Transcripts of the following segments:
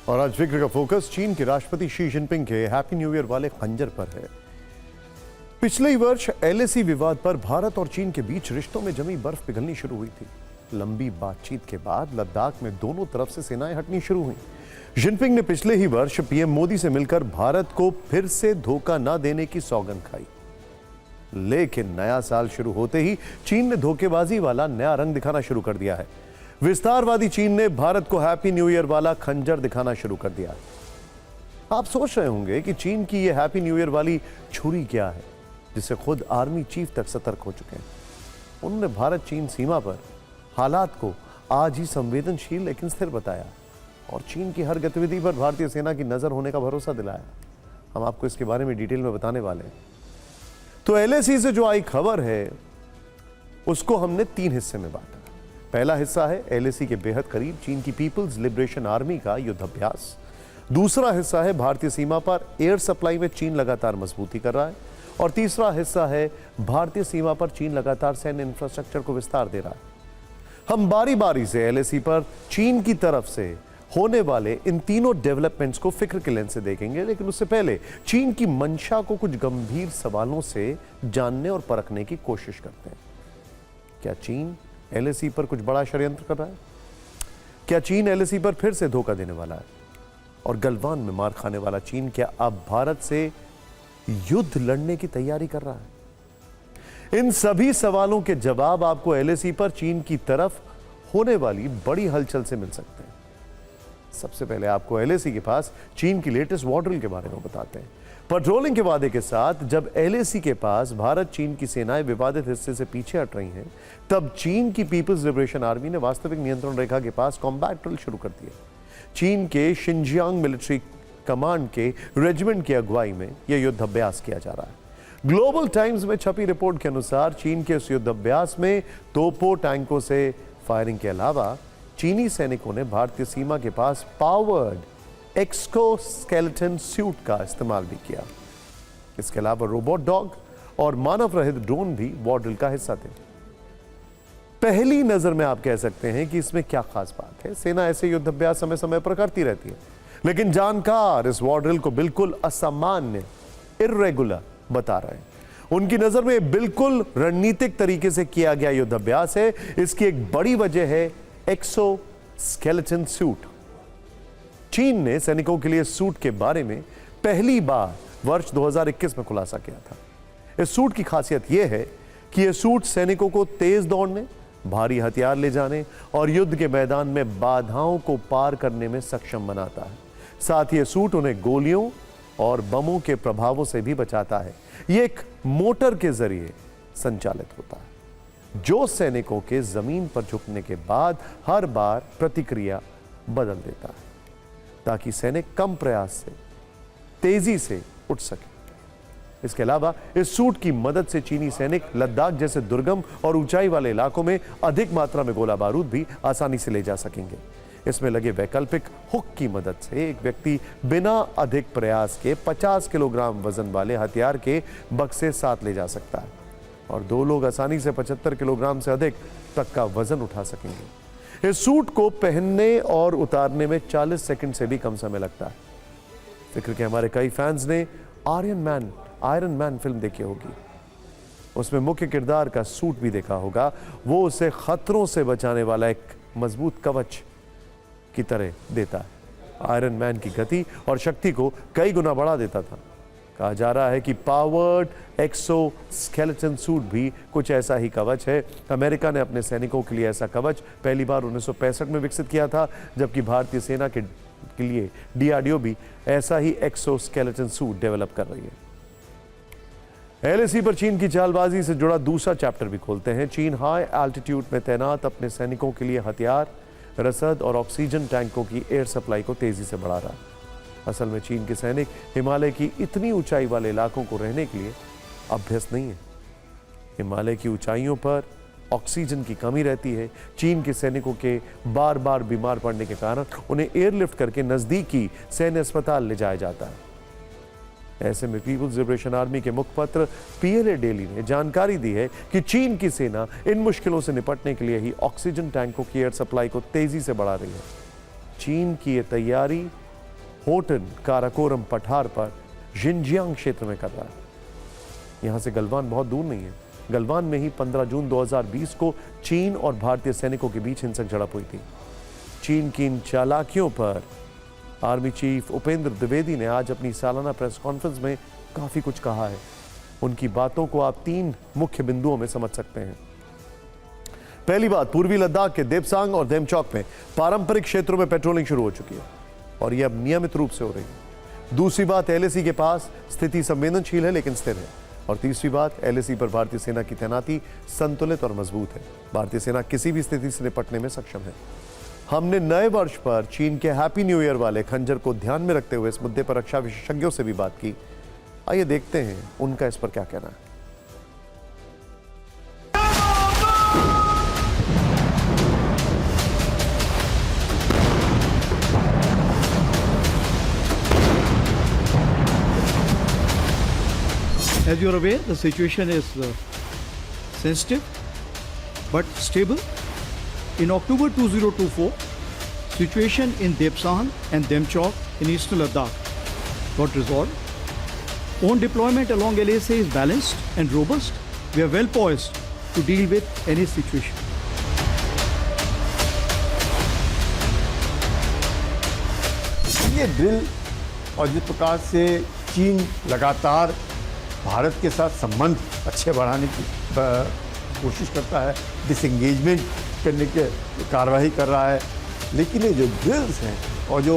और आज फिक्र का फोकस चीन के राष्ट्रपति शी जिनपिंग के हैप्पी न्यू ईयर वाले खंजर पर है। पिछले ही वर्ष एलएसी विवाद पर भारत और चीन के बीच रिश्तों में जमी बर्फ पिघलनी शुरू हुई थी। लंबी बातचीत के बाद लद्दाख में दोनों तरफ से सेनाएं हटनी शुरू हुई। जिनपिंग ने पिछले ही वर्ष पीएम मोदी से मिलकर भारत को फिर से धोखा न देने की सौगंध खाई, लेकिन नया साल शुरू होते ही चीन ने धोखेबाजी वाला नया रंग दिखाना शुरू कर दिया है। विस्तारवादी चीन ने भारत को हैप्पी न्यू ईयर वाला खंजर दिखाना शुरू कर दिया है। आप सोच रहे होंगे कि चीन की यह हैप्पी न्यू ईयर वाली छुरी क्या है, जिससे खुद आर्मी चीफ तक सतर्क हो चुके हैं। उन्होंने भारत चीन सीमा पर हालात को आज ही संवेदनशील लेकिन स्थिर बताया और चीन की हर गतिविधि पर भारतीय सेना की नजर होने का भरोसा दिलाया। हम आपको इसके बारे में डिटेल में बताने वाले हैं। तो एलएसी से जो आई खबर है उसको हमने 3 हिस्से में बांटा। पहला हिस्सा है एलएसी के बेहद करीब चीन की पीपल्स लिबरेशन आर्मी का युद्धाभ्यास। दूसरा हिस्सा है भारतीय सीमा पर एयर सप्लाई में चीन लगातार मजबूती कर रहा है। और तीसरा हिस्सा है भारतीय सीमा पर चीन लगातार सैन्य इंफ्रास्ट्रक्चर को विस्तार दे रहा है। हम बारी बारी से एलएसी पर चीन की तरफ से होने वाले इन तीनों डेवलपमेंट्स को फिक्र के लेंस से देखेंगे, लेकिन उससे पहले चीन की मंशा को कुछ गंभीर सवालों से जानने और परखने की कोशिश करते हैं। क्या चीन एलएसी पर कुछ बड़ा षड्यंत्र कर रहा है? क्या चीन एलएसी पर फिर से धोखा देने वाला है? और गलवान में मार खाने वाला चीन क्या अब भारत से युद्ध लड़ने की तैयारी कर रहा है? इन सभी सवालों के जवाब आपको एलएसी पर चीन की तरफ होने वाली बड़ी हलचल से मिल सकते हैं। सबसे पहले आपको एलएसी के पास चीन की लेटेस्ट वॉर ड्रिल के बारे में बताते हैं। पेट्रोलिंग के वादे के साथ जब एलएसी के पास भारत चीन की सेनाएं विवादित हिस्से से पीछे हट रही हैं, तब चीन की पीपल्स लिबरेशन आर्मी ने वास्तविक नियंत्रण रेखा के पास कॉम्बैट ड्रिल शुरू कर दिया। चीन के शिनजियांग मिलिट्री कमांड के रेजिमेंट की अगुवाई में यह युद्धाभ्यास किया जा रहा है। ग्लोबल टाइम्स में छपी रिपोर्ट के अनुसार चीन के इस युद्धाभ्यास में तोपों, टैंकों से फायरिंग के अलावा चीनी सैनिकों ने भारतीय सीमा के पास पावर्ड एक्सोस्केलेटन सूट का इस्तेमाल भी किया। इसके अलावा रोबोट डॉग और मानव रहित ड्रोन भी वॉर ड्रिल का हिस्सा थे। पहली नजर में आप कह सकते हैं कि इसमें क्या खास बात है। सेना ऐसे युद्धाभ्यास समय समय पर करती रहती है, लेकिन जानकार इस वॉर ड्रिल को बिल्कुल असामान्य, इर्रेगुलर बता रहे हैं। उनकी नजर में बिल्कुल रणनीतिक तरीके से किया गया युद्धाभ्यास है। इसकी एक बड़ी वजह है एक्सोस्केलेटन सूट। चीन ने सैनिकों के लिए सूट के बारे में पहली बार वर्ष 2021 में खुलासा किया था। इस सूट की खासियत यह है कि यह सूट सैनिकों को तेज दौड़ने, भारी हथियार ले जाने और युद्ध के मैदान में बाधाओं को पार करने में सक्षम बनाता है। साथ ही यह सूट उन्हें गोलियों और बमों के प्रभावों से भी बचाता है। यह एक मोटर के जरिए संचालित होता है, जो सैनिकों के जमीन पर झुकने के बाद हर बार प्रतिक्रिया बदल देता है, ताकि सैनिक कम प्रयास से तेजी से उठ सके। इसके अलावा इस सूट की मदद से चीनी सैनिक लद्दाख जैसे दुर्गम और ऊंचाई वाले इलाकों में अधिक मात्रा में गोला बारूद भी आसानी से ले जा सकेंगे। इसमें लगे वैकल्पिक हुक की मदद से एक व्यक्ति बिना अधिक प्रयास के 50 किलोग्राम वजन वाले हथियार के बक्से साथ ले जा सकता है और 2 लोग आसानी से 75 किलोग्राम से अधिक तक का वजन उठा सकेंगे। इस सूट को पहनने और उतारने में 40 सेकंड से भी कम समय लगता है। फिक्र के हमारे कई फैंस ने आयरन मैन फिल्म देखी होगी। उसमें मुख्य किरदार का सूट भी देखा होगा। वो उसे खतरों से बचाने वाला एक मजबूत कवच की तरह देता है। आयरन मैन की गति और शक्ति को कई गुना बढ़ा देता था। कहा जा रहा है कि पावर्ड एक्सोस्केलेटन सूट भी कुछ ऐसा ही कवच है। अमेरिका ने अपने सैनिकों के लिए ऐसा कवच पहली बार 1965 में विकसित किया था, जबकि भारतीय सेना के लिए डीआरडीओ भी ऐसा ही एक्सोस्केलेटन सूट डेवलप कर रही है। एलएसी पर चीन की चालबाजी से जुड़ा दूसरा चैप्टर भी खोलते हैं। चीन हाई एल्टीट्यूड में तैनात अपने सैनिकों के लिए हथियार, रसद और ऑक्सीजन टैंकों की एयर सप्लाई को तेजी से बढ़ा रहा है। असल में चीन के सैनिक हिमालय की इतनी ऊंचाई वाले इलाकों को रहने के लिए अभ्यस्त नहीं है। हिमालय की ऊंचाइयों पर ऑक्सीजन की कमी रहती है। चीन के सैनिकों के बार बार बीमार पड़ने के कारण उन्हें एयरलिफ्ट करके नजदीकी सैन्य अस्पताल ले जाया जाता है। ऐसे में पीपल्स लिबरेशन आर्मी के मुखपत्र पीएलए डेली ने जानकारी दी है कि चीन की सेना इन मुश्किलों से निपटने के लिए ही ऑक्सीजन टैंकों की एयर सप्लाई को तेजी से बढ़ा रही है। चीन की यह तैयारी होटन काराकोरम पठार पर जिनजियांग क्षेत्र में कर रहा है। यहां से गलवान बहुत दूर नहीं है। गलवान में ही 15 जून 2020 को चीन और भारतीय सैनिकों के बीच हिंसक झड़प हुई थी। चीन की इन चालाकियों पर आर्मी चीफ उपेंद्र द्विवेदी ने आज अपनी सालाना प्रेस कॉन्फ्रेंस में काफी कुछ कहा है। उनकी बातों को आप 3 मुख्य बिंदुओं में समझ सकते हैं। पहली बात, पूर्वी लद्दाख के देपसांग और देमचौक में पारंपरिक क्षेत्रों में पेट्रोलिंग शुरू हो चुकी है और यह अब नियमित रूप से हो रही है। दूसरी बात, एलएसी के पास स्थिति संवेदनशील है लेकिन स्थिर है। और तीसरी बात, एलएसी पर भारतीय सेना की तैनाती संतुलित और मजबूत है। भारतीय सेना किसी भी स्थिति से निपटने में सक्षम है। हमने नए वर्ष पर चीन के हैप्पी न्यू ईयर वाले खंजर को ध्यान में रखते हुए इस मुद्दे पर रक्षा विशेषज्ञों से भी बात की। आइए देखते हैं उनका इस पर क्या कहना है। As you are aware, the situation is sensitive but stable. In October 2024, situation in Depsang and Demchok in eastern Ladakh got resolved. Own deployment along LASA is balanced and robust. We are well poised to deal with any situation. ये drill और जिस प्रकार से चीन लगातार भारत के साथ संबंध अच्छे बढ़ाने की कोशिश करता है, डिसएंगेजमेंट करने की कार्रवाई कर रहा है, लेकिन ये जो ड्रिल्स हैं और जो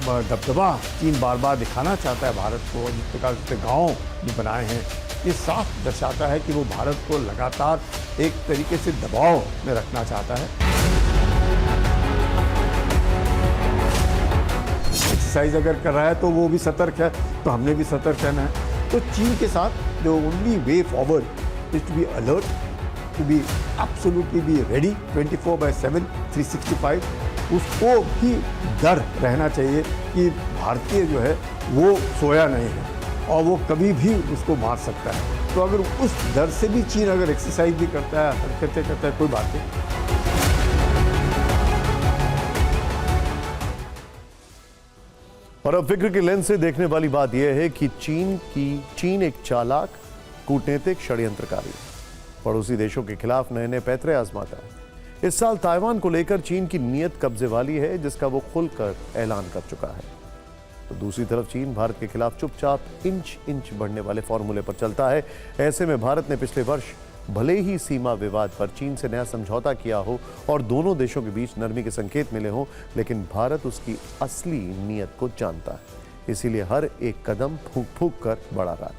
दबदबा चीन बार बार दिखाना चाहता है भारत को, जिस प्रकार से गाँव भी बनाए हैं, ये साफ दर्शाता है कि वो भारत को लगातार एक तरीके से दबाव में रखना चाहता है। एक्सरसाइज अगर कर रहा है तो वो भी सतर्क है, तो हमने भी सतर्क रहना है। तो चीन के साथ the only way forward is to be alert, to be absolutely be ready 24/7 365। उसको भी डर रहना चाहिए कि भारतीय जो है वो सोया नहीं है और वो कभी भी उसको मार सकता है। तो अगर उस डर से भी चीन अगर एक्सरसाइज भी करता है, हरकतें करता है, कोई बात नहीं। और अब फिक्र के लेंस से देखने वाली बात यह है कि चीन एक चालाक कूटनीतिक षड्यंत्रकारी पड़ोसी देशों के खिलाफ नए नए पैतरे आजमाता है। इस साल ताइवान को लेकर चीन की नीयत कब्जे वाली है, जिसका वो खुलकर ऐलान कर चुका है। तो दूसरी तरफ चीन भारत के खिलाफ चुपचाप इंच इंच बढ़ने वाले फॉर्मूले पर चलता है। ऐसे में भारत ने पिछले वर्ष भले ही सीमा विवाद पर चीन से नया समझौता किया हो और दोनों देशों के बीच नरमी के संकेत मिले हों, लेकिन भारत उसकी असली नीयत को जानता है। इसीलिए हर एक कदम फूंक फूंक कर बढ़ा रहा है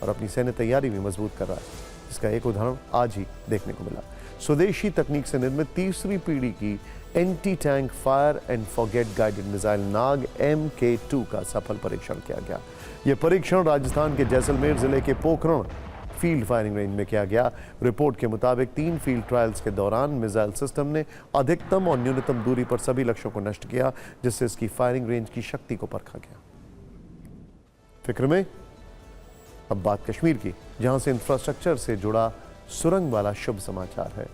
और अपनी सैन्य तैयारी भी मजबूत कर रहा है। इसका एक उदाहरण आज ही देखने को मिला। स्वदेशी तकनीक से निर्मित तीसरी पीढ़ी की anti tank fire and forget guided missile Nag MK2 का सफल परीक्षण किया गया। यह परीक्षण राजस्थान के जैसलमेर जिले के पोखरण फील्ड फायरिंग रेंज में किया गया। रिपोर्ट के मुताबिक 3 फील्ड ट्रायल्स के दौरान मिसाइल सिस्टम ने अधिकतम और न्यूनतम दूरी पर सभी लक्ष्यों को नष्ट किया, जिससे इसकी फायरिंग रेंज की शक्ति को परखा गया। फिक्र में अब बात कश्मीर की, जहां से इंफ्रास्ट्रक्चर से जुड़ा सुरंग वाला शुभ समाचार है।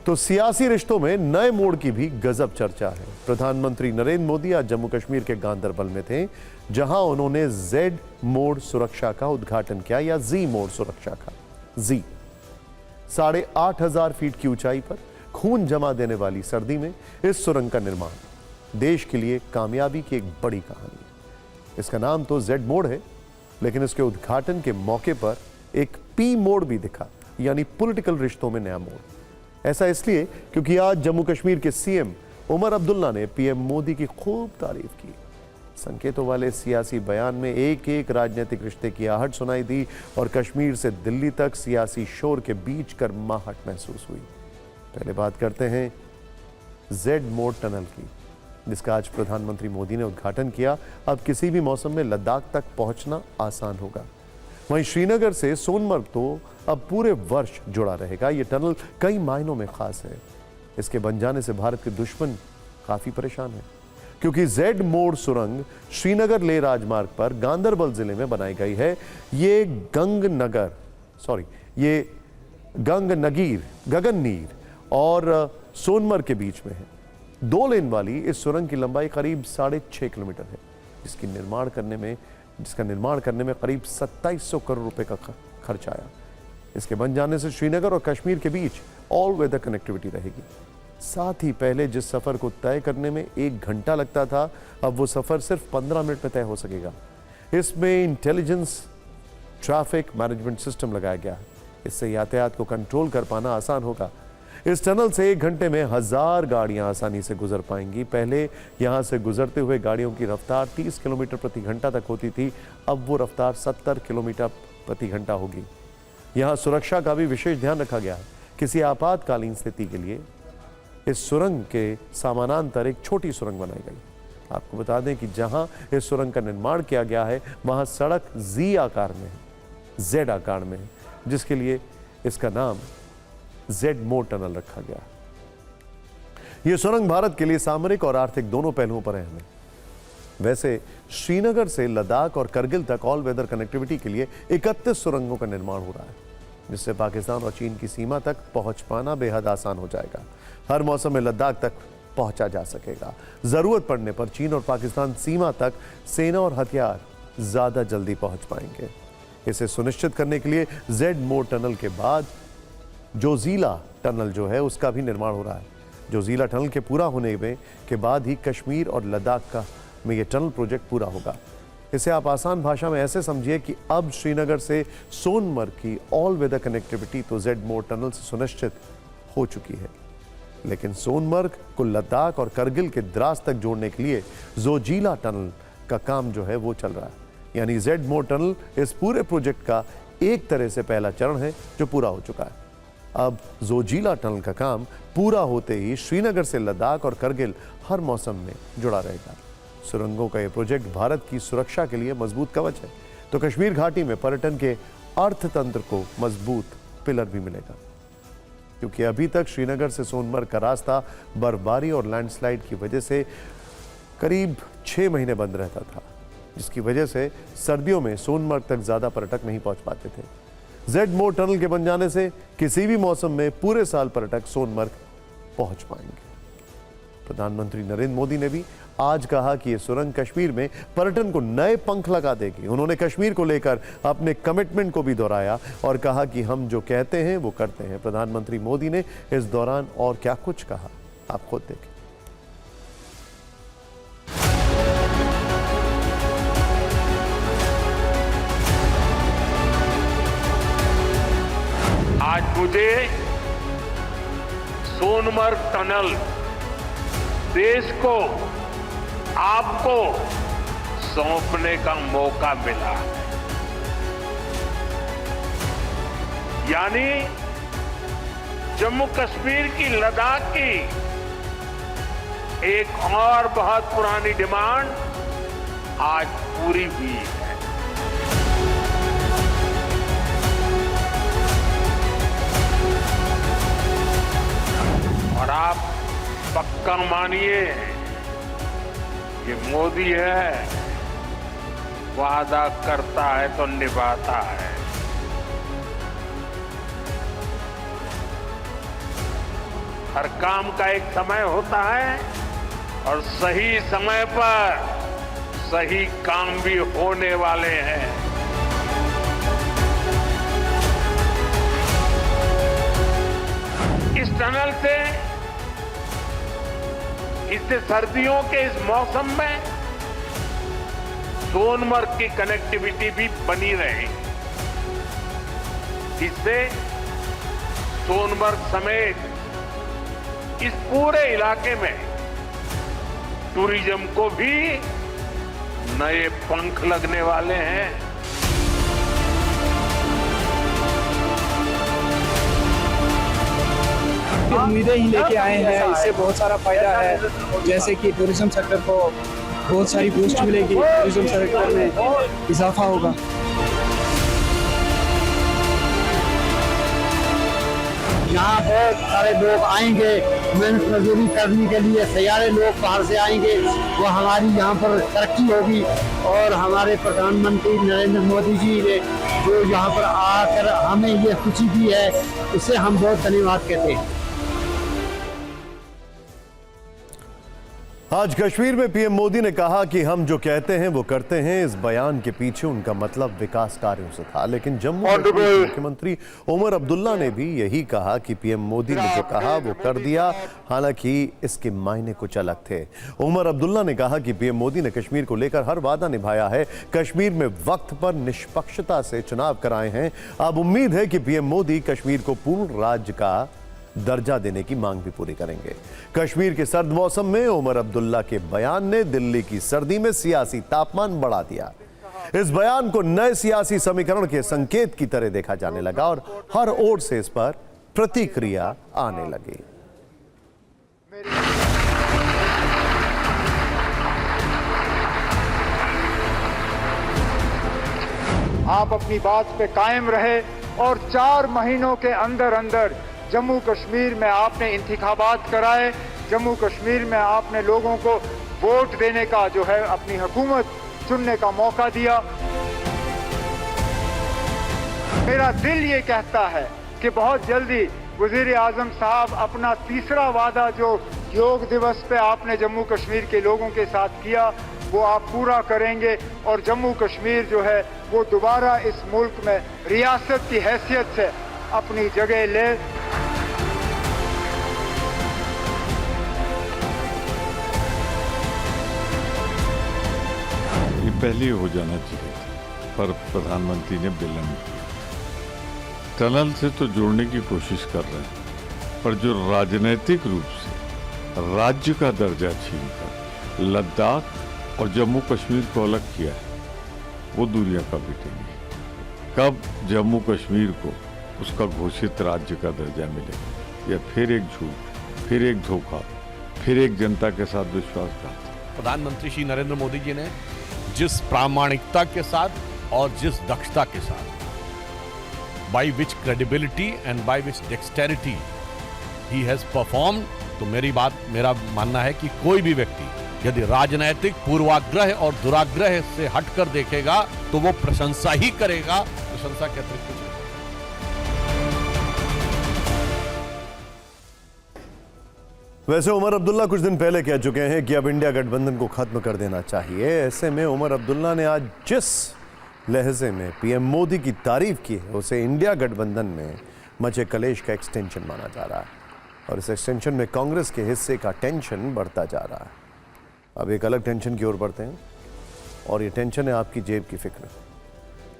तो सियासी रिश्तों में नए मोड़ की भी गजब चर्चा है। प्रधानमंत्री नरेंद्र मोदी आज जम्मू कश्मीर के गांदरबल में थे, जहां उन्होंने Z मोड सुरक्षा का उद्घाटन किया, या Z मोड सुरक्षा का। Z 8,500 फीट की ऊंचाई पर खून जमा देने वाली सर्दी में इस सुरंग का निर्माण देश के लिए कामयाबी की एक बड़ी कहानी है। इसका नाम तो Z मोड है, लेकिन इसके उद्घाटन के मौके पर एक P मोड भी दिखा, यानी पॉलिटिकल रिश्तों में नया मोड़। ऐसा इसलिए क्योंकि आज जम्मू कश्मीर के CM उमर अब्दुल्ला ने PM मोदी की खूब तारीफ की। संकेतों वाले सियासी बयान में एक एक राजनीतिक रिश्ते की आहट सुनाई दी और कश्मीर से दिल्ली तक सियासी शोर के बीच गर्माहट महसूस हुई। पहले बात करते हैं Z मोड टनल की, जिसका आज प्रधानमंत्री मोदी ने उद्घाटन किया। अब किसी भी मौसम में लद्दाख तक पहुंचना आसान होगा। वहीं श्रीनगर से सोनमर्ग तो अब पूरे वर्ष जुड़ा रहेगा। यह टनल कई मायनों में खास है। इसके बन जाने से भारत के दुश्मन काफी परेशान हैं, क्योंकि Z मोड सुरंग श्रीनगर लेह राजमार्ग पर गांदरबल जिले में बनाई गई है। ये गगननीर और सोनमर्ग के बीच में है। 2 लेन वाली इस सुरंग की लंबाई करीब 6.5 किलोमीटर है। जिसका निर्माण करने में करीब 2700 करोड़ रुपए का खर्च आया। इसके बन जाने से श्रीनगर और कश्मीर के बीच ऑल वेदर कनेक्टिविटी रहेगी। साथ ही पहले जिस सफर को तय करने में 1 घंटा लगता था, अब वो सफर सिर्फ 15 मिनट में तय हो सकेगा। इसमें इंटेलिजेंस ट्रैफिक मैनेजमेंट सिस्टम लगाया गया है। इससे यातायात को कंट्रोल कर पाना आसान होगा। इस टनल से 1 घंटे में 1000 गाड़ियां आसानी से गुजर पाएंगी। पहले यहां से गुजरते हुए गाड़ियों की रफ्तार 30 किलोमीटर प्रति घंटा तक होती थी, अब वो रफ्तार 70 किलोमीटर प्रति घंटा होगी। यहां सुरक्षा का भी विशेष ध्यान रखा गया है। किसी आपातकालीन स्थिति के लिए इस सुरंग के समानांतर एक छोटी सुरंग बनाई गई। आपको बता दें कि जहां इस सुरंग का निर्माण किया गया है वहां सड़क Z आकार में है, जिसके लिए इसका नाम Z-मोड टनल रखा गया। यह सुरंग भारत के लिए सामरिक और आर्थिक दोनों पहलुओं पर अहम है। वैसे श्रीनगर से लद्दाख और करगिल तक ऑल वेदर कनेक्टिविटी के लिए 31 सुरंगों का निर्माण हो रहा है, जिससे पाकिस्तान और चीन की सीमा तक पहुंच पाना बेहद आसान हो जाएगा। हर मौसम में लद्दाख तक पहुंचा जा सकेगा। जरूरत पड़ने पर चीन और पाकिस्तान सीमा तक सेना और हथियार ज्यादा जल्दी पहुंच पाएंगे। इसे सुनिश्चित करने के लिए Z-मोड टनल के बाद जोजिला टनल जो है उसका भी निर्माण हो रहा है। जोजिला टनल के पूरा होने के बाद ही कश्मीर और लद्दाख में यह टनल प्रोजेक्ट पूरा होगा। इसे आप आसान भाषा में ऐसे समझिए कि अब श्रीनगर से सोनमर्ग की ऑल वेदर कनेक्टिविटी तो Z-मोड टनल से सुनिश्चित हो चुकी है, लेकिन सोनमर्ग को लद्दाख और करगिल के द्रास तक जोड़ने के लिए जोजिला टनल का काम जो है वो चल रहा है। यानी Z-मोड टनल इस पूरे प्रोजेक्ट का एक तरह से पहला चरण है जो पूरा हो चुका है। अब जोजिला टनल का काम पूरा होते ही श्रीनगर से लद्दाख और करगिल हर मौसम में जुड़ा रहेगा। सुरंगों का यह प्रोजेक्ट भारत की सुरक्षा के लिए मजबूत कवच है, तो कश्मीर घाटी में पर्यटन के अर्थतंत्र को मजबूत पिलर भी मिलेगा, क्योंकि अभी तक श्रीनगर से सोनमर्ग का रास्ता बर्फबारी और लैंडस्लाइड की वजह से करीब 6 महीने बंद रहता था, जिसकी वजह से सर्दियों में सोनमर्ग तक ज्यादा पर्यटक नहीं पहुंच पाते थे। Z-मोड टनल के बन जाने से किसी भी मौसम में पूरे साल पर्यटक सोनमर्ग पहुंच पाएंगे। प्रधानमंत्री नरेंद्र मोदी ने भी आज कहा कि यह सुरंग कश्मीर में पर्यटन को नए पंख लगा देगी। उन्होंने कश्मीर को लेकर अपने कमिटमेंट को भी दोहराया और कहा कि हम जो कहते हैं वो करते हैं। प्रधानमंत्री मोदी ने इस दौरान और क्या कुछ कहा, आप खुद देखें। आज मुझे सोनमर्ग टनल देश को, आपको सौंपने का मौका मिला है। यानी जम्मू कश्मीर की, लद्दाख की एक और बहुत पुरानी डिमांड आज पूरी हुई है। और आप पक्का मानिए, ये मोदी है, वादा करता है तो निभाता है। हर काम का एक समय होता है और सही समय पर सही काम भी होने वाले हैं। इस टनल से, इससे सर्दियों के इस मौसम में सोनमर्ग की कनेक्टिविटी भी बनी रहेगी। इससे सोनमर्ग समेत इस पूरे इलाके में टूरिज्म को भी नए पंख लगने वाले हैं। उम्मीदें ही लेके आए हैं। इससे बहुत सारा फायदा है, जैसे कि टूरिज्म सेक्टर को बहुत सारी बूस्ट मिलेगी, टूरिज्म सेक्टर में इजाफा होगा। यहाँ बहुत सारे लोग आएंगे मेहनत मजदूरी करने के लिए, सैयारे लोग बाहर से आएंगे, वो हमारी यहाँ पर तरक्की होगी। और हमारे प्रधानमंत्री नरेंद्र मोदी जी ने जो यहाँ पर आकर हमें ये खुशी दी है, उससे हम बहुत धन्यवाद कहते हैं। आज कश्मीर में पीएम मोदी ने कहा कि हम जो कहते हैं वो करते हैं। इस बयान के पीछे उनका मतलब विकास कार्यों से था, लेकिन जम्मू कश्मीर के मुख्यमंत्री उमर अब्दुल्ला ने भी यही कहा कि पीएम मोदी ने जो कहा वो कर दिया, हालांकि इसके मायने कुछ अलग थे। उमर अब्दुल्ला ने कहा कि पीएम मोदी ने कश्मीर को लेकर हर वादा निभाया है, कश्मीर में वक्त पर निष्पक्षता से चुनाव कराए हैं। अब उम्मीद है कि पीएम मोदी कश्मीर को पूर्ण राज्य का दर्जा देने की मांग भी पूरी करेंगे। कश्मीर के सर्द मौसम में उमर अब्दुल्ला के बयान ने दिल्ली की सर्दी में सियासी तापमान बढ़ा दिया। इस बयान को नए सियासी समीकरण के संकेत की तरह देखा जाने लगा और हर ओर से इस पर प्रतिक्रिया आने लगी। आप अपनी बात पे कायम रहे और 4 महीनों के अंदर अंदर जम्मू कश्मीर में आपने इंतखाबात कराए, जम्मू कश्मीर में आपने लोगों को वोट देने का जो है अपनी हुकूमत चुनने का मौका दिया। मेरा दिल ये कहता है कि बहुत जल्दी वजीर आजम साहब अपना तीसरा वादा जो योग दिवस पे आपने जम्मू कश्मीर के लोगों के साथ किया वो आप पूरा करेंगे और जम्मू कश्मीर जो है वो दोबारा इस मुल्क में रियासत की हैसियत से अपनी जगह ले। ये पहले हो जाना चाहिए था, पर प्रधानमंत्री ने विलंब किया। टनल से तो जोड़ने की कोशिश कर रहे हैं, पर जो राजनीतिक रूप से राज्य का दर्जा छीनकर लद्दाख और जम्मू कश्मीर को अलग किया है, वो दूरियां कब मिटेंगी? कब जम्मू कश्मीर को उसका घोषित राज्य का दर्जा मिलेगा? या फिर एक झूठ, फिर एक धोखा, फिर एक जनता के साथ विश्वासघात? प्रधानमंत्री श्री नरेंद्र मोदी जी ने जिस प्रामाणिकता के साथ और जिस दक्षता के साथ, by which credibility and by which dexterity he has perform, तो मेरा मानना है कि कोई भी व्यक्ति यदि राजनैतिक पूर्वाग्रह और दुराग्रह से हटकर देखेगा तो वो प्रशंसा ही करेगा, प्रशंसा के अतिरिक्त कुछ नहीं। वैसे उमर अब्दुल्ला कुछ दिन पहले कह चुके हैं कि अब इंडिया गठबंधन को खत्म कर देना चाहिए। ऐसे में उमर अब्दुल्ला ने आज जिस लहजे में पीएम मोदी की तारीफ की है उसे इंडिया गठबंधन में मचे कलेश का एक्सटेंशन माना जा रहा है और इस एक्सटेंशन में कांग्रेस के हिस्से का टेंशन बढ़ता जा रहा है। अब एक अलग टेंशन की ओर बढ़ते हैं और ये टेंशन है आपकी जेब की फिक्र,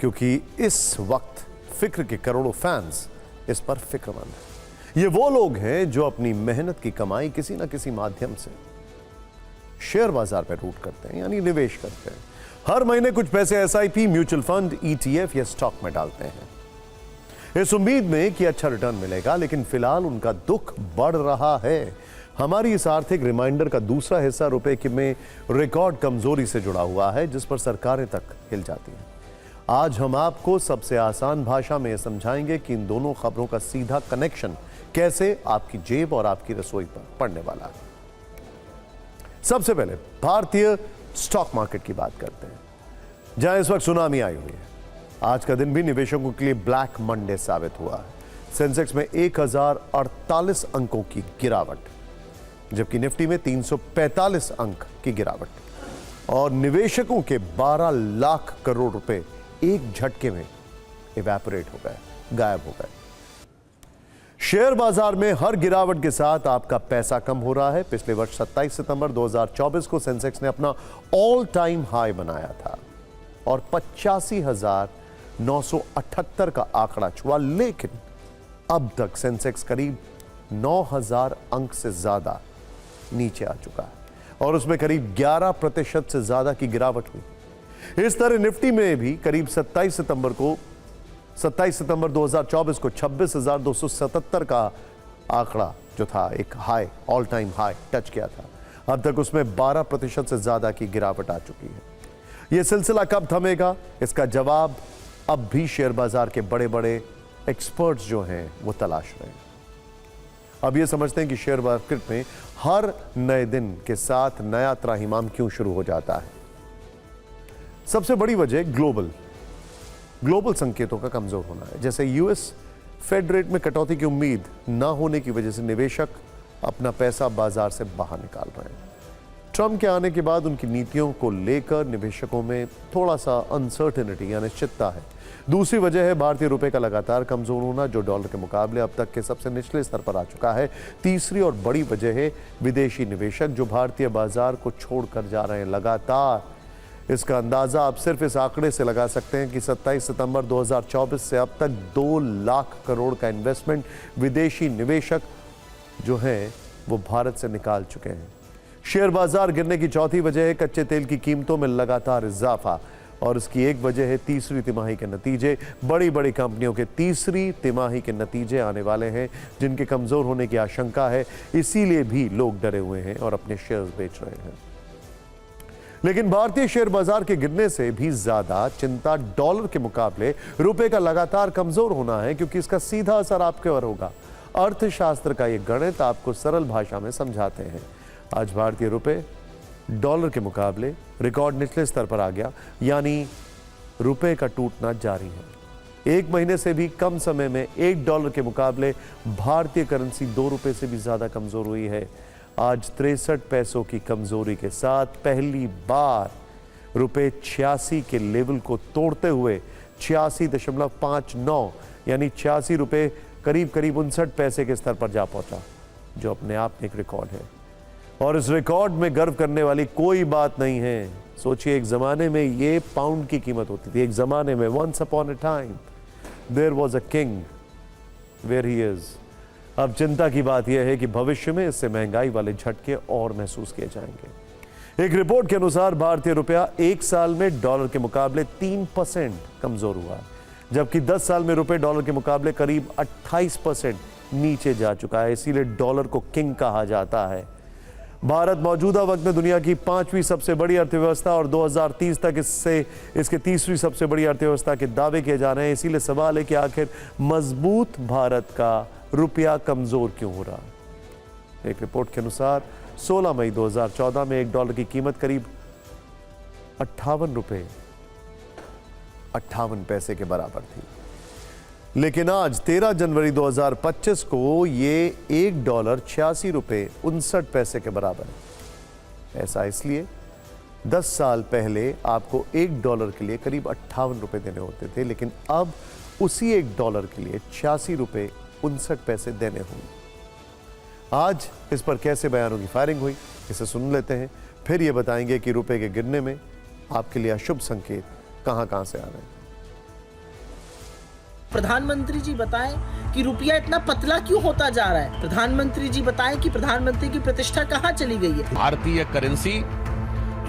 क्योंकि इस वक्त फिक्र के करोड़ों फैंस इस पर फिक्रमंद हैं। ये वो लोग हैं जो अपनी मेहनत की कमाई किसी ना किसी माध्यम से शेयर बाजार पर रूट करते हैं, यानी निवेश करते हैं। हर महीने कुछ पैसे एसआईपी, म्यूचुअल फंड, ईटीएफ या स्टॉक में डालते हैं इस उम्मीद में कि अच्छा रिटर्न मिलेगा, लेकिन फिलहाल उनका दुख बढ़ रहा है। हमारी इस आर्थिक रिमाइंडर का दूसरा हिस्सा रुपए में रिकॉर्ड कमजोरी से जुड़ा हुआ है, जिस पर सरकारें तक हिल जाती हैं। आज हम आपको सबसे आसान भाषा में समझाएंगे कि इन दोनों खबरों का सीधा कनेक्शन कैसे आपकी जेब और आपकी रसोई पर पड़ने वाला है। सबसे पहले भारतीय स्टॉक मार्केट की बात करते हैं, जहां इस वक्त सुनामी आई हुई है। आज का दिन भी निवेशकों के लिए ब्लैक मंडे साबित हुआ है। सेंसेक्स में 1048 अंकों की गिरावट, जबकि निफ्टी में 345 अंक की गिरावट और निवेशकों के 12 लाख करोड़ रुपए एक झटके में इवेपोरेट हो गए, गायब हो गए। शेयर बाजार में हर गिरावट के साथ आपका पैसा कम हो रहा है। पिछले वर्ष 27 सितंबर 2024 को सेंसेक्स ने अपना ऑल टाइम हाई बनाया था और 85,978 का आंकड़ा छुआ, लेकिन अब तक सेंसेक्स करीब 9,000 अंक से ज्यादा नीचे आ चुका है और उसमें करीब 11% से ज्यादा की गिरावट हुई। इस तरह निफ्टी में भी करीब 27 सितंबर 2024 को 26,277 का आंकड़ा जो था, एक high, all time high touch किया था। अब तक उसमें 12% से ज्यादा की गिरावट आ चुकी है। यह सिलसिला कब थमेगा, इसका जवाब अब भी शेयर बाजार के बड़े बड़े एक्सपर्ट्स जो हैं वो तलाश रहे हैं। अब ये समझते हैं कि शेयर मार्केट में हर नए दिन के साथ नया त्राहिमाम क्यों शुरू हो जाता है। सबसे बड़ी वजह ग्लोबल संकेतों का कमजोर होना है। जैसे यूएस फेड रेट में कटौती की उम्मीद न होने की वजह से निवेशक अपना पैसा बाजार से बाहर निकाल रहे हैं। ट्रंप के आने के बाद उनकी नीतियों को लेकर निवेशकों में थोड़ा सा अनसर्टेनिटी या अनिश्चितता है। दूसरी वजह है भारतीय रुपए का लगातार कमजोर होना, जो डॉलर के मुकाबले अब तक के सबसे निचले स्तर पर आ चुका है। तीसरी और बड़ी वजह है विदेशी निवेशक जो भारतीय बाजार को छोड़कर जा रहे हैं लगातार। इसका अंदाजा आप सिर्फ इस आंकड़े से लगा सकते हैं कि 27 सितंबर 2024 से अब तक 2 लाख करोड़ का इन्वेस्टमेंट विदेशी निवेशक जो हैं वो भारत से निकाल चुके हैं। शेयर बाजार गिरने की चौथी वजह है कच्चे तेल की कीमतों में लगातार इजाफा, और इसकी एक वजह है तीसरी तिमाही के नतीजे। बड़ी बड़ी कंपनियों के तीसरी तिमाही के नतीजे आने वाले हैं जिनके कमजोर होने की आशंका है, इसीलिए भी लोग डरे हुए हैं और अपने शेयर्स बेच रहे हैं। लेकिन भारतीय शेयर बाजार के गिरने से भी ज्यादा चिंता डॉलर के मुकाबले रुपए का लगातार कमजोर होना है, क्योंकि इसका सीधा असर आपके ऊपर होगा। अर्थशास्त्र का यह गणित आपको सरल भाषा में समझाते हैं। आज भारतीय रुपए डॉलर के मुकाबले रिकॉर्ड निचले स्तर पर आ गया, यानी रुपए का टूटना जारी है। एक महीने से भी कम समय में $1 के मुकाबले भारतीय करेंसी ₹2 से भी ज्यादा कमजोर हुई है। आज 63 पैसों की कमजोरी के साथ पहली बार रुपए 86 के लेवल को तोड़ते हुए 86.59 यानी 86 रुपए करीब 59 पैसे के स्तर पर जा पहुंचा, जो अपने आप में एक रिकॉर्ड है। और इस रिकॉर्ड में गर्व करने वाली कोई बात नहीं है। सोचिए, एक जमाने में ये पाउंड की कीमत होती थी। एक जमाने में once upon a time there was a king where he is। अब चिंता की बात यह है कि भविष्य में इससे महंगाई वाले झटके और महसूस किए जाएंगे। एक रिपोर्ट के अनुसार भारतीय रुपया एक साल में डॉलर के मुकाबले 3% कमजोर हुआ है, जबकि 10 साल में रुपए डॉलर के मुकाबले करीब 28% नीचे जा चुका है। इसीलिए डॉलर को किंग कहा जाता है। भारत मौजूदा वक्त में दुनिया की 5वीं सबसे बड़ी अर्थव्यवस्था और 2030 तक इसके तीसरी सबसे बड़ी अर्थव्यवस्था के दावे किए जा रहे हैं। इसीलिए सवाल है कि आखिर मजबूत भारत का रुपया कमजोर क्यों हो रहा है। एक रिपोर्ट के अनुसार 16 मई 2014 में $1 की कीमत करीब 58 रुपए 58 पैसे के बराबर थी, लेकिन आज 13 जनवरी 2025 को ये $1 86 रुपए 59 पैसे के बराबर है। ऐसा इसलिए 10 साल पहले आपको $1 के लिए करीब 58 रुपए देने होते थे, लेकिन अब उसी $1 के लिए 86 रुपए 59 पैसे देने होंगे। आज इस पर कैसे बयानों की फायरिंग हुई, इसे सुन लेते हैं, फिर ये बताएंगे कि रुपए के गिरने में आपके लिए अशुभ संकेत कहां से आ रहे हैं। प्रधानमंत्री जी बताएं कि रुपया इतना पतला क्यों होता जा रहा है। प्रधानमंत्री जी बताएं कि प्रधानमंत्री की प्रतिष्ठा कहां चली गई है। भारतीय करेंसी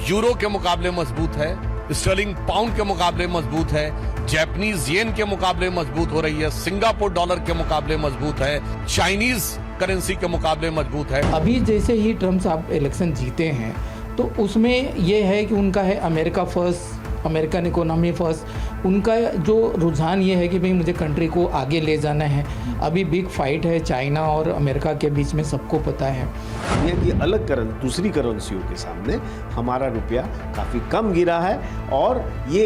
यूरो के मुकाबले मजबूत है, स्टर्लिंग पाउंड के मुकाबले मजबूत है, जापानीज येन के मुकाबले मजबूत हो रही है, सिंगापुर डॉलर के मुकाबले मजबूत है, चाइनीज करेंसी के मुकाबले मजबूत है। अभी जैसे ही ट्रम्प साहब इलेक्शन जीते हैं तो उसमें यह है कि उनका है America first, American economy first. उनका जो रुझान ये है कि भाई मुझे कंट्री को आगे ले जाना है। अभी बिग फाइट है चाइना और अमेरिका के बीच में, सबको पता है। दुनिया की अलग दूसरी करेंसियों के सामने हमारा रुपया काफ़ी कम गिरा है, और ये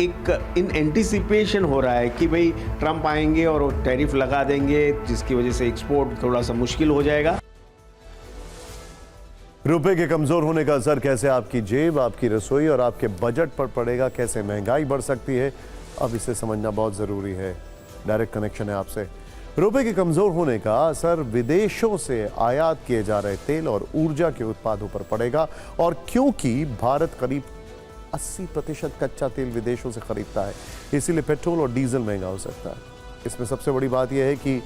एक इन एंटिसिपेशन हो रहा है कि भाई ट्रम्प आएंगे और टैरिफ लगा देंगे, जिसकी वजह से एक्सपोर्ट थोड़ा सा मुश्किल हो जाएगा। रुपए के कमजोर होने का असर कैसे आपकी जेब, आपकी रसोई और आपके बजट पर पड़ेगा, कैसे महंगाई बढ़ सकती है, अब इसे समझना बहुत जरूरी है। डायरेक्ट कनेक्शन है आपसे। रुपए के कमजोर होने का असर विदेशों से आयात किए जा रहे तेल और ऊर्जा के उत्पादों पर पड़ेगा, और क्योंकि भारत करीब 80% कच्चा तेल विदेशों से खरीदता है, इसीलिए पेट्रोल और डीजल महंगा हो सकता है। इसमें सबसे बड़ी बात यह है कि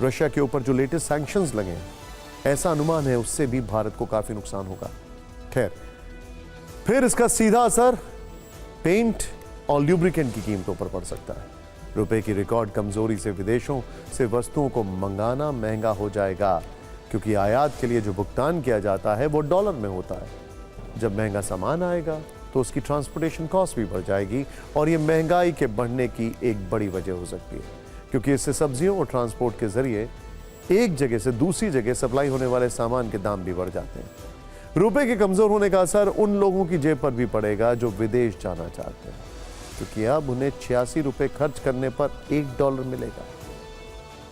रशिया के ऊपर जो लेटेस्ट सैंक्शंस लगे हैं, ऐसा अनुमान है उससे भी भारत को काफी नुकसान होगा। खैर, फिर इसका सीधा असर पेंट और ल्यूब्रिकेंट की कीमतों पर पड़ सकता है। रुपए की रिकॉर्ड कमजोरी से विदेशों से वस्तुओं को मंगाना महंगा हो जाएगा, क्योंकि आयात के लिए जो भुगतान किया जाता है वो डॉलर में होता है। जब महंगा सामान आएगा तो उसकी ट्रांसपोर्टेशन कॉस्ट भी बढ़ जाएगी, और ये महंगाई के बढ़ने की एक बड़ी वजह हो सकती है, क्योंकि इससे सब्जियों और ट्रांसपोर्ट के जरिए एक जगह से दूसरी जगह सप्लाई होने वाले सामान के दाम भी बढ़ जाते हैं। रुपए के कमजोर होने का असर उन लोगों की जेब पर भी पड़ेगा जो विदेश जाना चाहते हैं, क्योंकि अब उन्हें 86 रुपए खर्च करने पर $1 मिलेगा,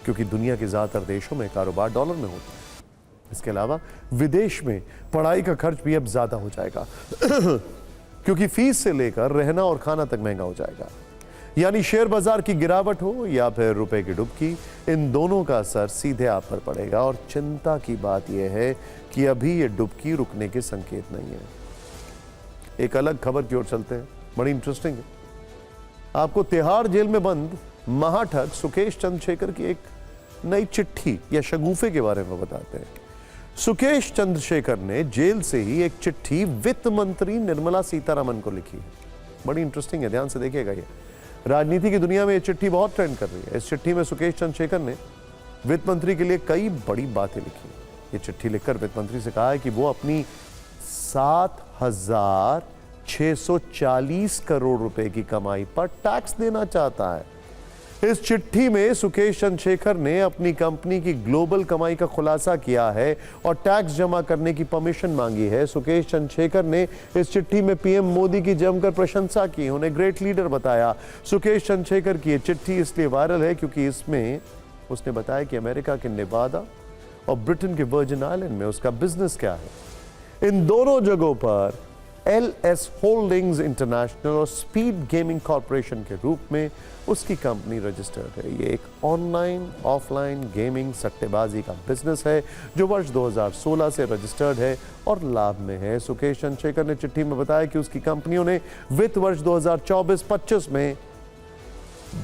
क्योंकि दुनिया के ज्यादातर देशों में कारोबार डॉलर में होता है। इसके अलावा विदेश में पढ़ाई का खर्च भी अब ज्यादा हो जाएगा क्योंकि फीस से लेकर रहना और खाना तक महंगा हो जाएगा। यानी शेयर बाजार की गिरावट हो या फिर रुपए की डुबकी, इन दोनों का असर सीधे आप पर पड़ेगा। और चिंता की बात यह है कि अभी ये डुबकी रुकने के संकेत नहीं है। एक अलग खबर की ओर चलते हैं, बड़ी इंटरेस्टिंग है। आपको तिहाड़ जेल में बंद महाठग सुकेश चंद्रशेखर की एक नई चिट्ठी या शगुफे के बारे में बताते हैं। सुकेश चंद्रशेखर ने जेल से ही एक चिट्ठी वित्त मंत्री निर्मला सीतारमण को लिखी है। बड़ी इंटरेस्टिंग है, ध्यान से देखिएगा। ये राजनीति की दुनिया में ये चिट्ठी बहुत ट्रेंड कर रही है। इस चिट्ठी में सुकेश चंद्रशेखर ने वित्त मंत्री के लिए कई बड़ी बातें लिखी। ये चिट्ठी लिखकर वित्त मंत्री से कहा है कि वो अपनी 7,640 करोड़ रुपए की कमाई पर टैक्स देना चाहता है। इस चिट्ठी में सुकेश चंद्रशेखर ने अपनी कंपनी की ग्लोबल कमाई का खुलासा किया है और टैक्स जमा करने की परमिशन मांगी है। सुकेश चंद्रशेखर ने इस चिट्ठी में पीएम मोदी की जमकर प्रशंसा की, उन्हें ग्रेट लीडर बताया। सुकेश चंद्रशेखर की यह चिट्ठी इसलिए वायरल है क्योंकि इसमें उसने बताया कि अमेरिका के नेवादा और ब्रिटेन के वर्जिन आइलैंड में उसका बिजनेस क्या है। इन दोनों जगहों पर LS होल्डिंग्स इंटरनेशनल और स्पीड गेमिंग कॉर्पोरेशन के रूप में उसकी कंपनी रजिस्टर्ड है। ये एक ऑनलाइन ऑफलाइन गेमिंग सट्टेबाजी का बिजनेस है जो वर्ष 2016 से रजिस्टर्ड है और लाभ में है। सुकेश चंद्रशेखर ने चिट्ठी में बताया कि उसकी कंपनियों ने वित्त वर्ष 2024-25 में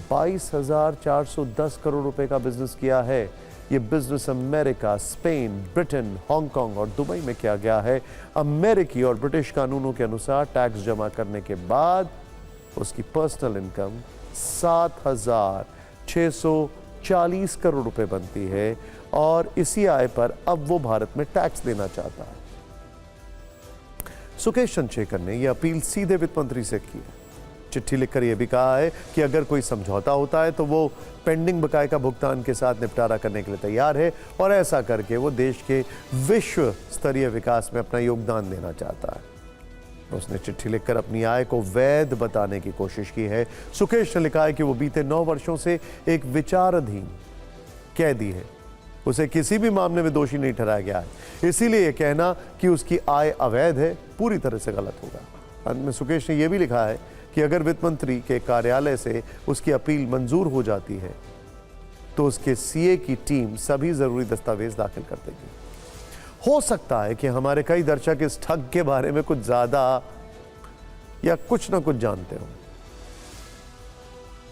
22,410 करोड़ रुपए का बिजनेस किया है। ये business America, Spain, Britain, Hong Kong और दुबई में किया गया है। अमेरिकी और ब्रिटिश कानूनों के अनुसार टैक्स जमा करने के बाद उसकी पर्सनल इनकम 7,640 करोड़ रुपए बनती है और इसी आय पर अब वो भारत में टैक्स देना चाहता है। सुकेश चंद्रशेखर ने यह अपील सीधे वित्त मंत्री से की है। चिट्ठी लिखकर यह भी कहा है कि अगर कोई समझौता होता है तो वो पेंडिंग बकाये का भुगतान के साथ निपटारा करने के लिए तैयार है और ऐसा करके वो देश के विश्व स्तरीय विकास में अपना योगदान देना चाहता है। उसने चिट्ठी लिखकर अपनी आय को वैध बताने की कोशिश की है। सुकेश ने लिखा है कि वो बीते 9 वर्षों से एक विचाराधीन कैदी है। उसे किसी भी मामले में दोषी नहीं ठहराया गया है, इसीलिए यह कहना कि उसकी आय अवैध है पूरी तरह से गलत होगा। अंत में सुकेश ने यह भी लिखा है कि अगर वित्त मंत्री के कार्यालय से उसकी अपील मंजूर हो जाती है तो उसके सीए की टीम सभी जरूरी दस्तावेज दाखिल कर देगी। हो सकता है कि हमारे कई दर्शक इस ठग के बारे में कुछ ज्यादा या कुछ ना कुछ जानते हो,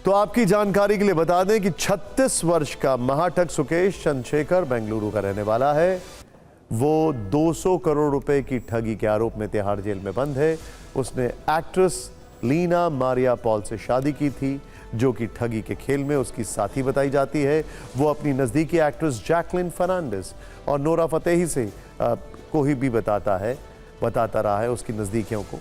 तो आपकी जानकारी के लिए बता दें कि 36 वर्ष का महाठग सुकेश चंद्रशेखर बेंगलुरु का रहने वाला है। वो 200 करोड़ रुपए की ठगी के आरोप में तिहाड़ जेल में बंद है। उसने एक्ट्रेस लीना मारिया पॉल से शादी की थी जो कि ठगी के खेल में उसकी साथी बताई जाती है। वो अपनी नज़दीकी एक्ट्रेस जैकलिन फर्नांडिस और नोरा फतेही से को ही भी बताता रहा है उसकी नज़दीकियों को।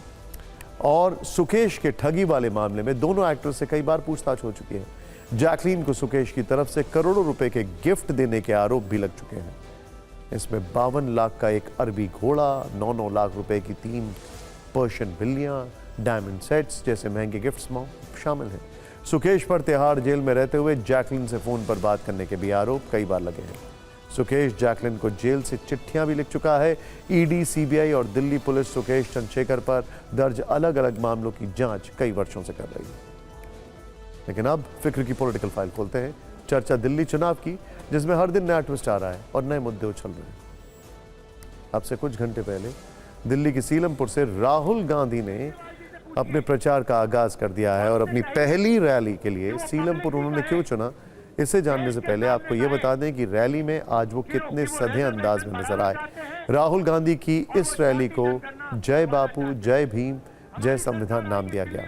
और सुकेश के ठगी वाले मामले में दोनों एक्ट्रेस से कई बार पूछताछ हो चुकी है। जैकलिन को सुकेश की तरफ से करोड़ों रुपए के गिफ्ट देने के आरोप भी लग चुके हैं। इसमें 52 लाख का एक अरबी घोड़ा, 9 लाख रुपए की 3 पर्शियन बिल्लियां, डायमंड सेट्स जैसे महंगे गिफ्ट्स शामिल हैं। सुकेश पर तिहाड़ जेल में रहते हुए जैकलिन से फोन पर बात करने के भी आरोप कई बार लगे हैं। सुकेश जैकलिन को जेल से चिट्ठियां भी लिख चुका है। ईडी, सीबीआई और दिल्ली पुलिस सुकेश चंद्रशेखर पर दर्ज अलग अलग मामलों की जांच कई वर्षों से कर रही है। लेकिन अब फिक्र की पॉलिटिकल फाइल खोलते हैं। चर्चा दिल्ली चुनाव की, जिसमें हर दिन नया ट्विस्ट आ रहा है और नए मुद्दे उछल रहे हैं। अब से कुछ घंटे पहले दिल्ली की सीलमपुर से राहुल गांधी ने अपने प्रचार का आगाज कर दिया है और अपनी पहली रैली के लिए सीलमपुर उन्होंने क्यों चुना, इसे जानने से पहले आपको यह बता दें कि रैली में आज वो कितने सधे अंदाज में नजर आए। राहुल गांधी की इस रैली को जय बापू, जय भीम, जय संविधान नाम दिया गया।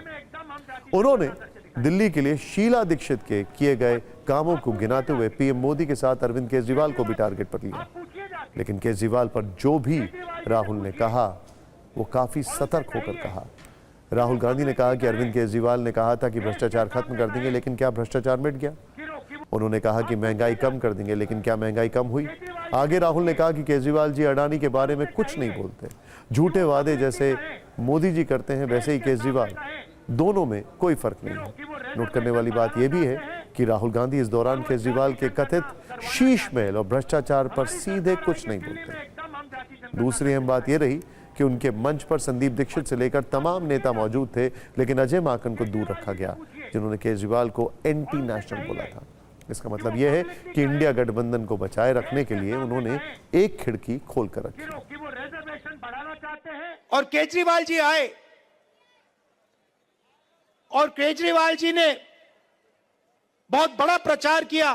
उन्होंने दिल्ली के लिए शीला दीक्षित के किए गए कामों को गिनाते हुए पीएम मोदी के साथ अरविंद केजरीवाल को भी टारगेट पर लिया। लेकिन केजरीवाल पर जो भी राहुल ने कहा वो काफी सतर्क होकर कहा। राहुल गांधी ने कहा कि अरविंद केजरीवाल ने कहा था कि भ्रष्टाचार खत्म कर देंगे, लेकिन क्या भ्रष्टाचार मिट गया? उन्होंने कहा कि महंगाई कम कर देंगे, लेकिन क्या महंगाई कम हुई? आगे राहुल ने कहा कि केजरीवाल जी अडानी के बारे में कुछ नहीं बोलते, झूठे वादे जैसे मोदी जी करते हैं वैसे ही केजरीवाल, दोनों में कोई फर्क नहीं है। नोट करने वाली बात यह भी है कि राहुल गांधी इस दौरान केजरीवाल के कथित शीश महल और भ्रष्टाचार पर सीधे कुछ नहीं बोलते। दूसरी अहम बात यह रही कि उनके मंच पर संदीप दीक्षित से लेकर तमाम नेता मौजूद थे, लेकिन अजय माकन को दूर रखा गया, जिन्होंने केजरीवाल को एंटी नेशनल बोला था। इसका मतलब यह है कि इंडिया गठबंधन को बचाए रखने के लिए उन्होंने एक खिड़की खोलकर रखी। और केजरीवाल जी आए और केजरीवाल जी ने बहुत बड़ा प्रचार किया,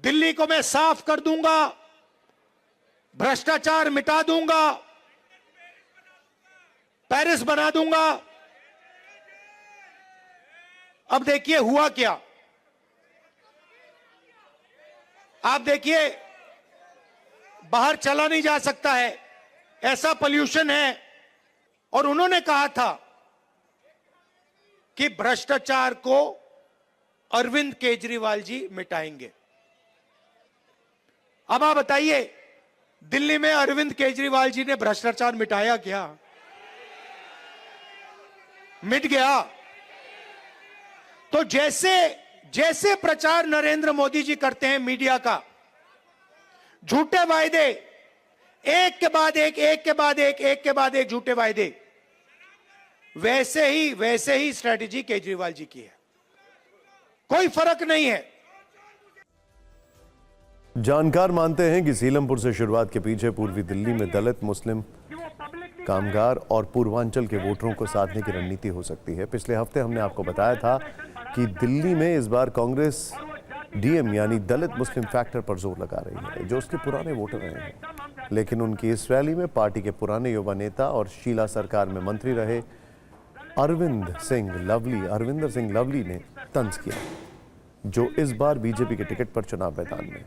दिल्ली को मैं साफ कर दूंगा, भ्रष्टाचार मिटा दूंगा, पेरिस बना दूंगा। अब देखिए हुआ क्या। आप देखिए बाहर चला नहीं जा सकता है, ऐसा पोल्यूशन है। और उन्होंने कहा था कि भ्रष्टाचार को अरविंद केजरीवाल जी मिटाएंगे। अब आप बताइए, दिल्ली में अरविंद केजरीवाल जी ने भ्रष्टाचार मिटाया क्या? मिट गया। तो जैसे प्रचार नरेंद्र मोदी जी करते हैं मीडिया का, झूठे वायदे, एक के बाद एक, एक के बाद एक, एक के बाद एक झूठे वायदे, वैसे ही स्ट्रेटेजी केजरीवाल जी की है। कोई फर्क नहीं है। जानकार मानते हैं कि सीलमपुर से शुरुआत के पीछे पूर्वी दिल्ली में दलित, मुस्लिम, कामगार और पूर्वांचल के वोटरों को साधने की रणनीति हो सकती है। पिछले हफ्ते हमने आपको बताया था कि दिल्ली में इस बार कांग्रेस डीएम यानी दलित मुस्लिम फैक्टर पर जोर लगा रही है, जो उसके पुराने वोटर रहे हैं। लेकिन उनकी इस रैली में पार्टी के पुराने युवा नेता और शीला सरकार में मंत्री रहे अरविंदर सिंह लवली ने तंज किया, जो इस बार बीजेपी के टिकट पर चुनाव मैदान में।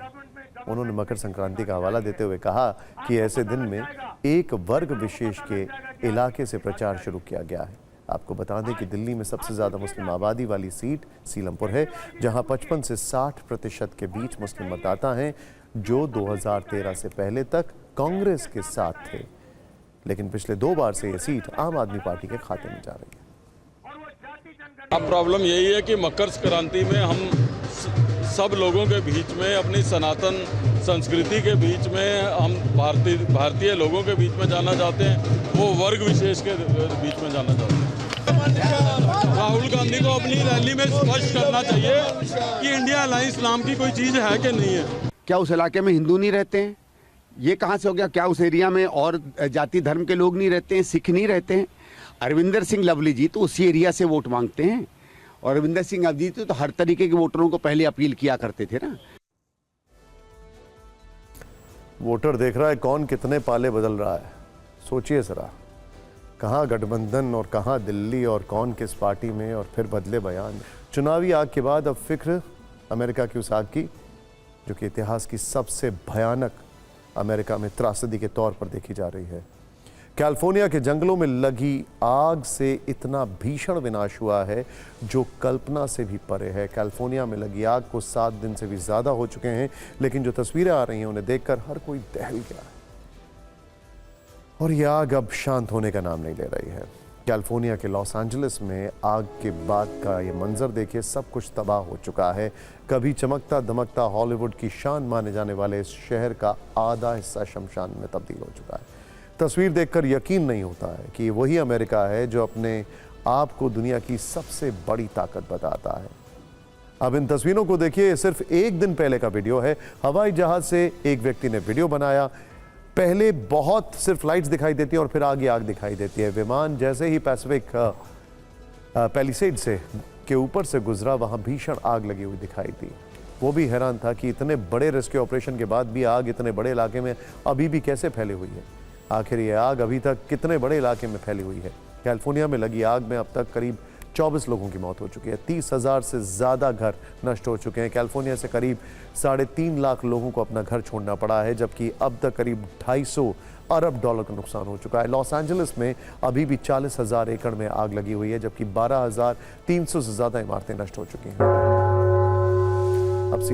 उन्होंने मकर संक्रांति का हवाला देते हुए कहा कि ऐसे दिन में एक वर्ग विशेष के इलाके से प्रचार शुरू किया गया है। आपको बता दें कि दिल्ली में सबसे ज्यादा मुस्लिम आबादी वाली सीट सीलमपुर है, जहां 55 से 60% के बीच मुस्लिम मतदाता हैं, जो 2013 से पहले तक कांग्रेस के साथ थे। लेकिन पिछले 2 बार से यह सीट आम आदमी पार्टी के खाते में जा रही है। अब प्रॉब्लम यही है कि मकर संक्रांति में हम सब लोगों के बीच में, अपनी सनातन संस्कृति के बीच में, हम भारतीय लोगों के बीच में जाना चाहते हैं, वो वर्ग विशेष के बीच में जाना चाहते हैं। राहुल गांधी को अपनी रैली में स्पष्ट करना चाहिए कि इंडिया अलायंस नाम की कोई चीज़ है कि नहीं है। क्या उस इलाके में हिंदू नहीं रहते हैं? ये कहाँ से हो गया? क्या उस एरिया में और जाति धर्म के लोग नहीं रहते हैं, सिख नहीं रहते हैं? अरविंदर सिंह लवली जी तो उसी एरिया से वोट मांगते हैं, और अरविंदर सिंह लवली तो हर तरीके के वोटरों को पहले अपील किया करते थे ना। वोटर देख रहा है कौन कितने पाले बदल रहा है। सोचिए जरा, कहाँ गठबंधन और कहाँ दिल्ली, और कौन किस पार्टी में, और फिर बदले बयान। चुनावी आग के बाद अब फिक्र अमेरिका की उस आग की, जो कि इतिहास की सबसे भयानक अमेरिका में त्रासदी के तौर पर देखी जा रही है। कैलिफोर्निया के जंगलों में लगी आग से इतना भीषण विनाश हुआ है जो कल्पना से भी परे है। कैलिफोर्निया में लगी आग को 7 दिन से भी ज्यादा हो चुके हैं, लेकिन जो तस्वीरें आ रही हैं उन्हें देखकर हर कोई दहल गया है। और यह आग अब शांत होने का नाम नहीं ले रही है। कैलिफोर्निया के लॉस एंजलिस में आग के बाद का ये मंजर देखिए, सब कुछ तबाह हो चुका है। कभी चमकता दमकता हॉलीवुड की शान माने जाने वाले इस शहर का आधा हिस्सा शमशान में तब्दील हो चुका है। तस्वीर देखकर यकीन नहीं होता है कि वही अमेरिका है जो अपने आप को दुनिया की सबसे बड़ी ताकत बताता है। अब इन तस्वीरों को देखिए, सिर्फ 1 दिन पहले का वीडियो है। हवाई जहाज से एक व्यक्ति ने वीडियो बनाया। पहले बहुत सिर्फ लाइट्स दिखाई देती हैं और फिर आगे आग दिखाई देती है। विमान जैसे ही पैसिफिक पैलिसेड से के ऊपर से गुजरा, वहां भीषण आग लगी हुई दिखाई दी। वो भी हैरान था कि इतने बड़े रेस्क्यू ऑपरेशन के बाद भी आग इतने बड़े इलाके में अभी भी कैसे फैली हुई है। आखिर ये आग अभी तक कितने बड़े इलाके में फैली हुई है। कैलिफोर्निया में लगी आग में अब तक करीब 24 लोगों की मौत हो चुकी है। 30,000 से ज़्यादा घर नष्ट हो चुके हैं। कैलिफोर्निया से करीब 3.5 लाख लोगों को अपना घर छोड़ना पड़ा है, जबकि अब तक करीब $250 अरब का नुकसान हो चुका है। लॉस एंजलिस में अभी भी 40,000 एकड़ में आग लगी हुई है, जबकि 12,300 से ज़्यादा इमारतें नष्ट हो चुकी हैं।